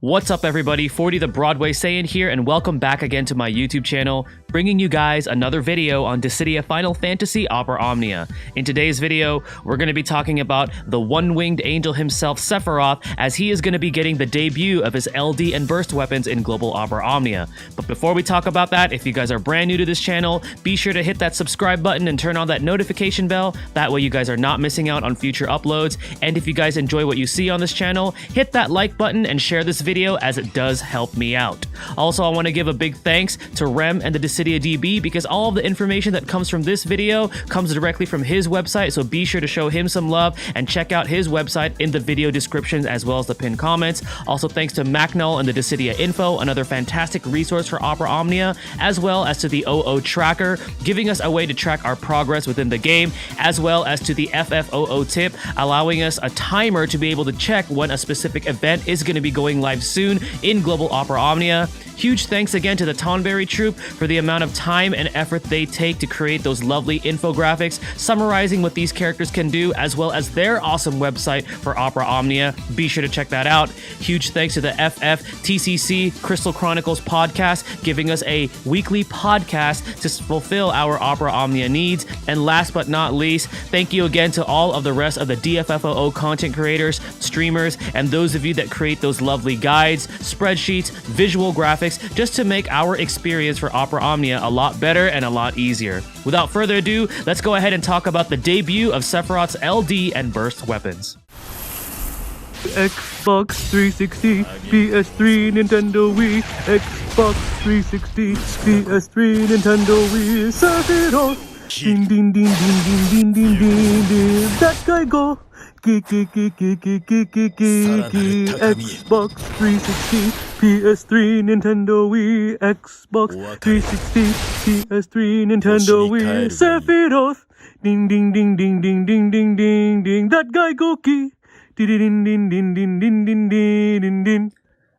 What's up everybody, 40 the Broadway Saiyan here, and welcome back again to my YouTube channel, bringing you guys another video on Dissidia Final Fantasy Opera Omnia. In today's video, we're going to be talking about the one-winged angel himself, Sephiroth, as he is going to be getting the debut of his LD and burst weapons in Global Opera Omnia. But before we talk about that, if you guys are brand new to this channel, be sure to hit that subscribe button and turn on that notification bell. That way you guys are not missing out on future uploads. And if you guys enjoy what you see on this channel, hit that like button and share this video as it does help me out. Also, I want to give a big thanks to Rem and the Dissidia DB because all of the information that comes from this video comes directly from his website, so be sure to show him some love and check out his website in the video descriptions as well as the pinned comments. Also, thanks to Macnull and the Dissidia Info, another fantastic resource for Opera Omnia, as well as to the OO Tracker, giving us a way to track our progress within the game, as well as to the FFOO tip, allowing us a timer to be able to check when a specific event is going to be going live soon in Global Opera Omnia. Huge thanks again to the Tonberry Troupe for the amount of time and effort they take to create those lovely infographics summarizing what these characters can do, as well as their awesome website for Opera Omnia. Be sure to check that out. Huge thanks to the FFTCC Crystal Chronicles podcast, giving us a weekly podcast to fulfill our Opera Omnia needs. And last but not least, thank you again to all of the rest of the DFFOO content creators, streamers, and those of you that create those lovely guides, spreadsheets, visual graphics, just to make our experience for Opera Omnia a lot better and a lot easier. Without further ado, let's go ahead and talk about the debut of Sephiroth's LD and burst weapons. Xbox 360, PS3, Nintendo Wii, Xbox 360, PS3, Nintendo Wii, Sephiroth, ding ding ding ding ding ding ding ding ding, that guy go, Xbox 360, PS3, Nintendo Wii, Xbox 360, PS3, Nintendo Wii, Sephiroth, ding ding ding ding ding ding ding ding ding, that guy go key.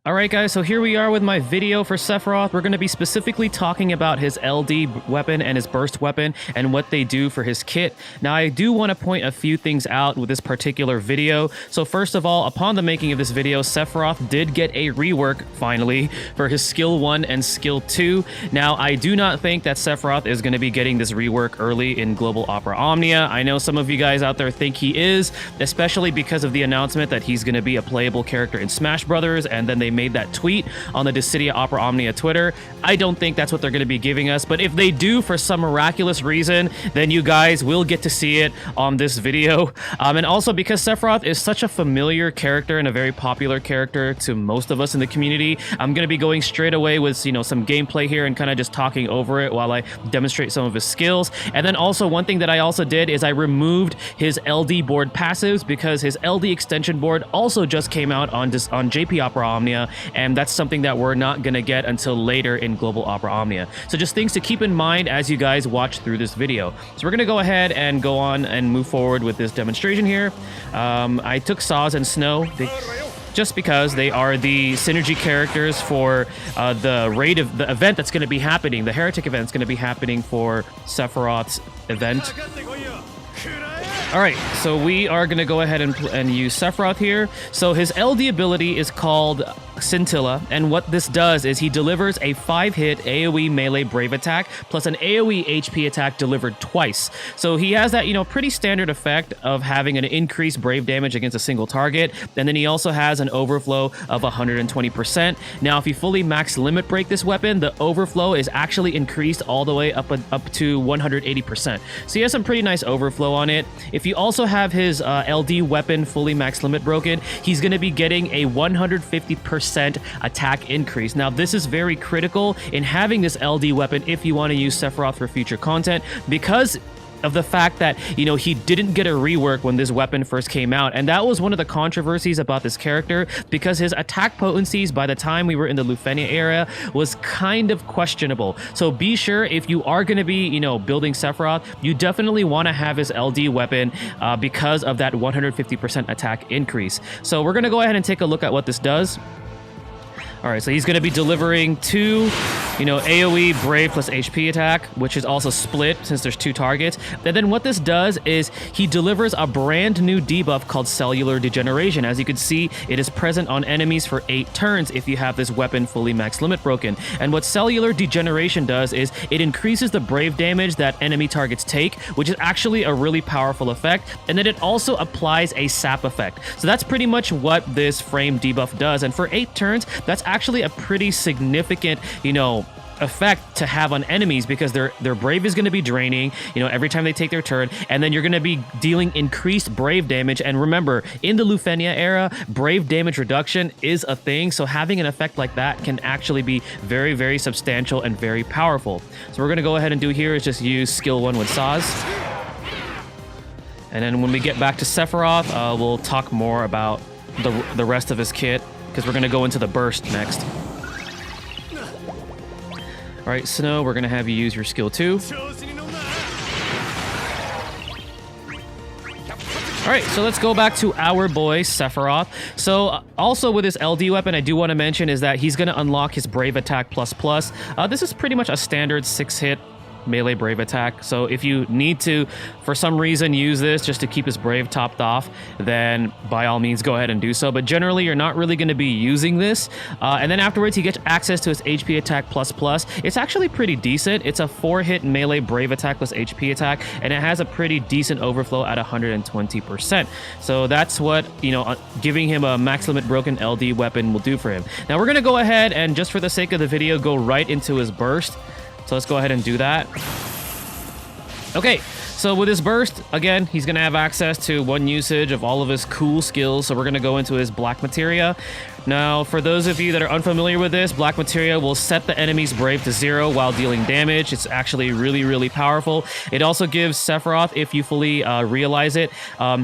Alright guys, so here we are with my video for Sephiroth. We're going to be specifically talking about his LD weapon and his burst weapon and what they do for his kit. Now I do want to point a few things out with this particular video. So first of all, upon the making of this video, Sephiroth did get a rework, finally, for his Skill 1 and Skill 2. Now I do not think that Sephiroth is going to be getting this rework early in Global Opera Omnia. I know some of you guys out there think he is, especially because of the announcement that he's going to be a playable character in Smash Brothers, and then they made that tweet on the Dissidia Opera Omnia Twitter. I don't think that's what they're going to be giving us, but if they do for some miraculous reason, then you guys will get to see it on this video. And also because Sephiroth is such a familiar character and a very popular character to most of us in the community, I'm going to be going straight away with, you know, some gameplay here and kind of just talking over it while I demonstrate some of his skills. And then also one thing that I also did is I removed his LD board passives because his LD extension board also just came out on JP Opera Omnia, and that's something that we're not going to get until later in Global Opera Omnia. So just things to keep in mind as you guys watch through this video. So we're going to go ahead and go on and move forward with this demonstration here. I took Saz and Snow just because they are the synergy characters for the event that's going to be happening. The Heretic event is going to be happening for Sephiroth's event. Alright, so we are going to go ahead and use Sephiroth here. So his LD ability is called Scintilla, and what this does is he delivers a 5-hit AoE melee brave attack plus an AoE HP attack delivered twice. So he has that, you know, pretty standard effect of having an increased brave damage against a single target, and then he also has an overflow of 120%. Now, if you fully max limit break this weapon, the overflow is actually increased all the way up to 180%. So he has some pretty nice overflow on it. If you also have his LD weapon fully max limit broken, he's going to be getting a 150% attack increase. Now, this is very critical in having this LD weapon if you want to use Sephiroth for future content, because of the fact that, you know, he didn't get a rework when this weapon first came out, and that was one of the controversies about this character, because his attack potencies by the time we were in the Lufenia era was kind of questionable. So be sure, if you are going to be, you know, building Sephiroth, you definitely want to have his LD weapon because of that 150% attack increase. So we're going to go ahead and take a look at what this does. All right, so he's going to be delivering two you know, AoE Brave plus HP attack, which is also split since there's 2 targets. And then what this does is he delivers a brand new debuff called Cellular Degeneration. As you can see, it is present on enemies for 8 turns if you have this weapon fully max limit broken. And what Cellular Degeneration does is it increases the Brave damage that enemy targets take, which is actually a really powerful effect. And then it also applies a sap effect. So that's pretty much what this frame debuff does. And for 8 turns, that's actually a pretty significant, you know, effect to have on enemies, because their Brave is going to be draining, you know, every time they take their turn, and then you're going to be dealing increased Brave damage. And remember, in the Lufenia era, Brave damage reduction is a thing, so having an effect like that can actually be very, very substantial and very powerful. So we're going to go ahead and do here is just use skill 1 with Saz. And then when we get back to Sephiroth, we'll talk more about the rest of his kit, because we're going to go into the burst next. All right, Snow, we're going to have you use your skill 2. All right, so let's go back to our boy Sephiroth. So also with his LD weapon, I do want to mention is that he's going to unlock his Brave Attack plus plus. This is pretty much a standard 6-hit melee Brave attack. So if you need to, for some reason, use this just to keep his Brave topped off, then by all means go ahead and do so. But generally, you're not really going to be using this. And then afterwards, he gets access to his HP attack plus plus. It's actually pretty decent. It's a 4-hit melee Brave attack plus HP attack, and it has a pretty decent overflow at 120%. So that's what, you know, giving him a max limit broken LD weapon will do for him. Now we're going to go ahead and, just for the sake of the video, go right into his burst. So let's go ahead and do that. Okay, so with his burst, again, he's going to have access to 1 usage of all of his cool skills. So we're going to go into his Black Materia. Now, for those of you that are unfamiliar with this, Black Materia will set the enemy's Brave to 0 while dealing damage. It's actually really, really powerful. It also gives Sephiroth, if you fully realize it,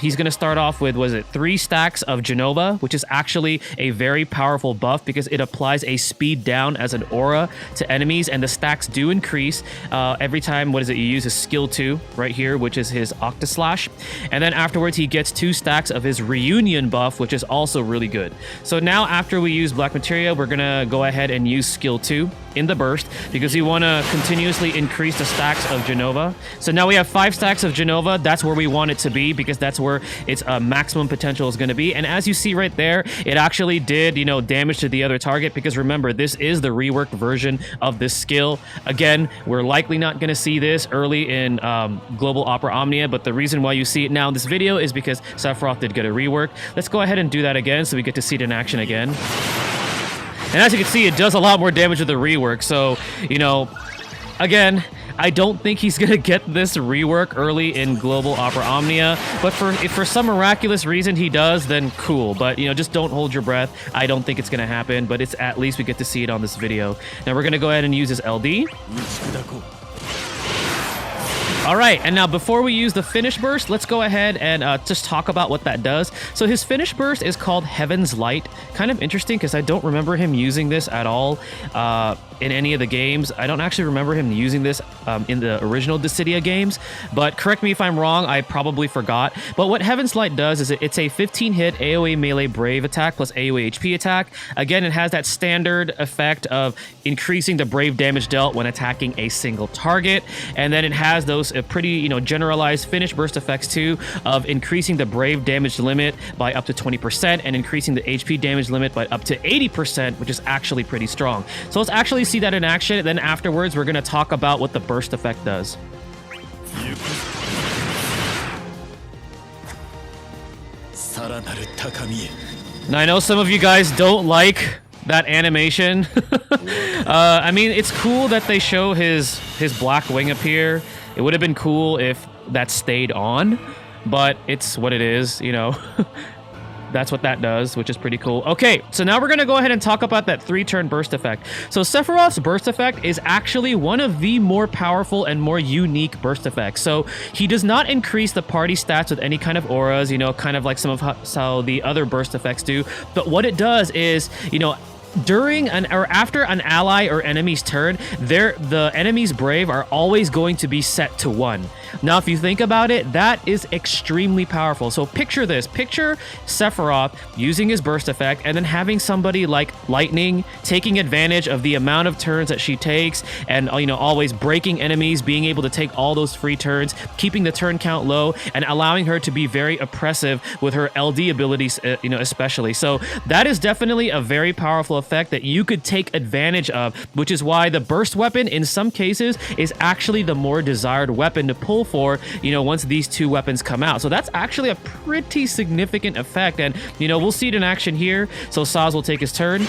he's going to start off with, 3 stacks of Genova, which is actually a very powerful buff because it applies a speed down as an aura to enemies, and the stacks do increase every time, you use his skill 2 right here, which is his Octaslash. And then afterwards, he gets 2 stacks of his Reunion buff, which is also really good. So now, after we use Black Materia, we're gonna go ahead and use skill 2 in the burst because we want to continuously increase the stacks of Genova. So now we have 5 stacks of Genova. That's where we want it to be because that's where its maximum potential is going to be. And as you see right there, it actually did, you know, damage to the other target, because remember, this is the reworked version of this skill. Again, we're likely not going to see this early in Global Opera Omnia, but the reason why you see it now in this video is because Sephiroth did get a rework. Let's go ahead and do that again so we get to see it in action again. And as you can see, it does a lot more damage with the rework. So, you know, again, I don't think he's going to get this rework early in Global Opera Omnia. But if for some miraculous reason he does, then cool. But, you know, just don't hold your breath. I don't think it's going to happen, but it's at least we get to see it on this video. Now we're going to go ahead and use his LD. All right, and now before we use the finish burst, let's go ahead and just talk about what that does. So his finish burst is called Heaven's Light. Kind of interesting because I don't remember him using this at all in any of the games. I don't actually remember him using this in the original Dissidia games, but correct me if I'm wrong, I probably forgot. But what Heaven's Light does is it's a 15-hit AoE melee Brave attack plus AoE HP attack. Again, it has that standard effect of increasing the Brave damage dealt when attacking a single target, and then it has those pretty, you know, generalized finish burst effects too, of increasing the Brave damage limit by up to 20% and increasing the HP damage limit by up to 80%, which is actually pretty strong. So let's actually see that in action, and then afterwards we're going to talk about what the burst effect does. Now I know some of you guys don't like that animation. I mean, it's cool that they show his black wing appear. It would have been cool if that stayed on, but it's what it is, you know. That's what that does, which is pretty cool. Okay, so now we're going to go ahead and talk about that 3-turn burst effect. So Sephiroth's burst effect is actually one of the more powerful and more unique burst effects. So he does not increase the party stats with any kind of auras, you know, kind of like some of how the other burst effects do. But what it does is, you know, during or after an ally or enemy's turn, the enemy's brave are always going to be set to 1. Now, if you think about it, that is extremely powerful. So picture this. Picture Sephiroth using his burst effect and then having somebody like Lightning taking advantage of the amount of turns that she takes and, always breaking enemies, being able to take all those free turns, keeping the turn count low, and allowing her to be very oppressive with her LD abilities, especially. So that is definitely a very powerful effect that you could take advantage of, which is why the burst weapon in some cases is actually the more desired weapon to pull for, once these two weapons come out. So that's actually a pretty significant effect, and we'll see it in action here. So Saz will take his turn.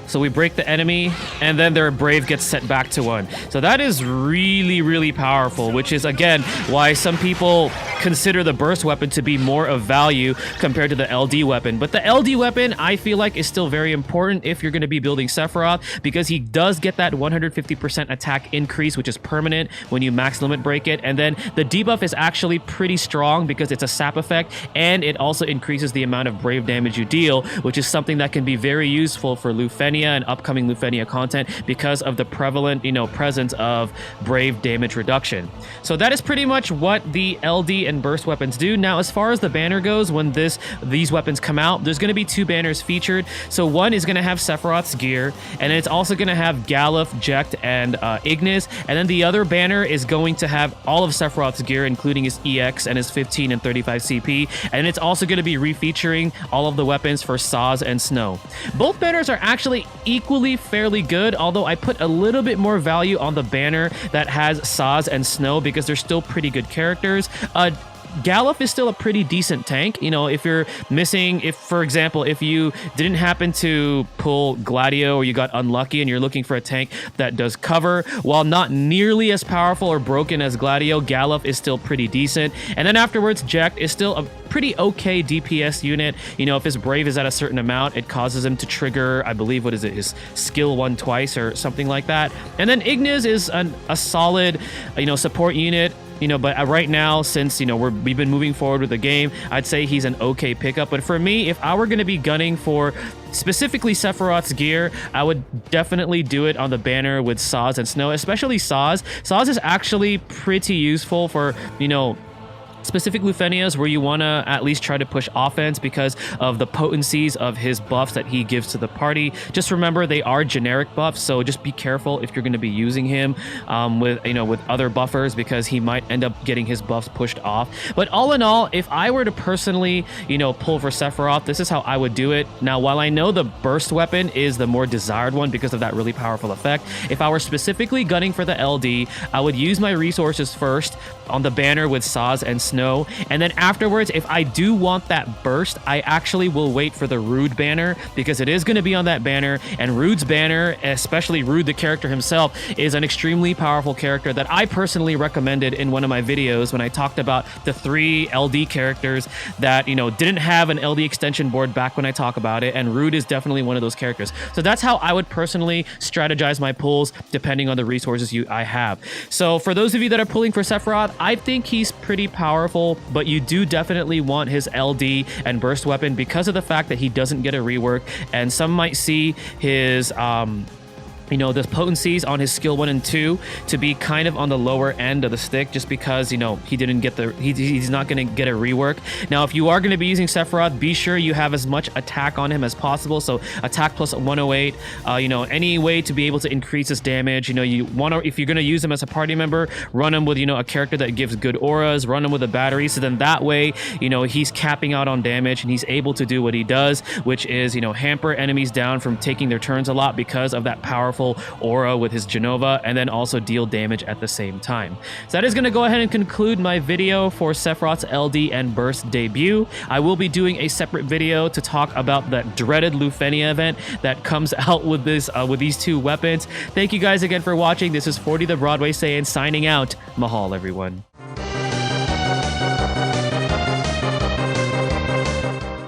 So we break the enemy, and then their brave gets set back to 1. So that is really, really powerful, which is, again, why some people consider the burst weapon to be more of value compared to the LD weapon. But the LD weapon, I feel like, is still very important if you're going to be building Sephiroth, because he does get that 150% attack increase, which is permanent when you max limit break it. And then the debuff is actually pretty strong because it's a sap effect, and it also increases the amount of brave damage you deal, which is something that can be very useful for Lufenia and upcoming Lufenia content because of the prevalent, presence of brave damage reduction. So that is pretty much what the LD and burst weapons do. Now, as far as the banner goes, when these weapons come out, there's going to be 2 banners featured. So one is going to have Sephiroth's gear, and it's also going to have Galuf, Jekt, and Ignis. And then the other banner is going to have all of Sephiroth's gear, including his EX and his 15 and 35 CP. And it's also going to be refeaturing all of the weapons for Saz and Snow. Both banners are actually equally fairly good, although I put a little bit more value on the banner that has Saz and Snow because they're still pretty good characters. Galuf is still a pretty decent tank. If you're missing, for example, if you didn't happen to pull Gladio or you got unlucky and you're looking for a tank that does cover, while not nearly as powerful or broken as Gladio, Galuf is still pretty decent. And then afterwards, Jekt is still a pretty okay DPS unit. If his brave is at a certain amount, it causes him to trigger, I believe, his skill 1 twice or something like that. And then Ignis is a solid, support unit. But right now, since, we've been moving forward with the game, I'd say he's an okay pickup. But for me, if I were going to be gunning for specifically Sephiroth's gear, I would definitely do it on the banner with Saz and Snow, especially Saz. Saz is actually pretty useful for, specific Lufenias where you want to at least try to push offense because of the potencies of his buffs that he gives to the party. Just remember, they are generic buffs, so just be careful if you're going to be using him with other buffers, because he might end up getting his buffs pushed off. But all in all, if I were to personally pull for Sephiroth, this is how I would do it. Now, while I know the burst weapon is the more desired one because of that really powerful effect, if I were specifically gunning for the LD, I would use my resources first on the banner with Saz and Snow, and then afterwards, if I do want that burst, I actually will wait for the Rude banner, because it is going to be on that banner, and Rude's banner, especially Rude the character himself, is an extremely powerful character that I personally recommended in one of my videos when I talked about the 3 LD characters that didn't have an LD extension board back when I talk about it, and Rude is definitely one of those characters. So that's how I would personally strategize my pulls depending on the resources I have. So for those of you that are pulling for Sephiroth, I think he's pretty powerful, but you do definitely want his LD and burst weapon because of the fact that he doesn't get a rework, and some might see his the potencies on his skill 1 and 2 to be kind of on the lower end of the stick, just because he didn't get he's not going to get a rework. Now, if you are going to be using Sephiroth, be sure you have as much attack on him as possible. So attack plus 108, any way to be able to increase his damage. You want to, if you're going to use him as a party member, run him with a character that gives good auras, run him with a battery, so then that way he's capping out on damage and he's able to do what he does, which is hamper enemies down from taking their turns a lot because of that powerful aura with his Genova, and then also deal damage at the same time. So that is going to go ahead and conclude my video for Sephiroth's LD and burst debut. I will be doing a separate video to talk about that dreaded Lufenia event that comes out with these 2 weapons. Thank you guys again for watching. This is 40 the Broadway Saiyan signing out. Mahal, everyone.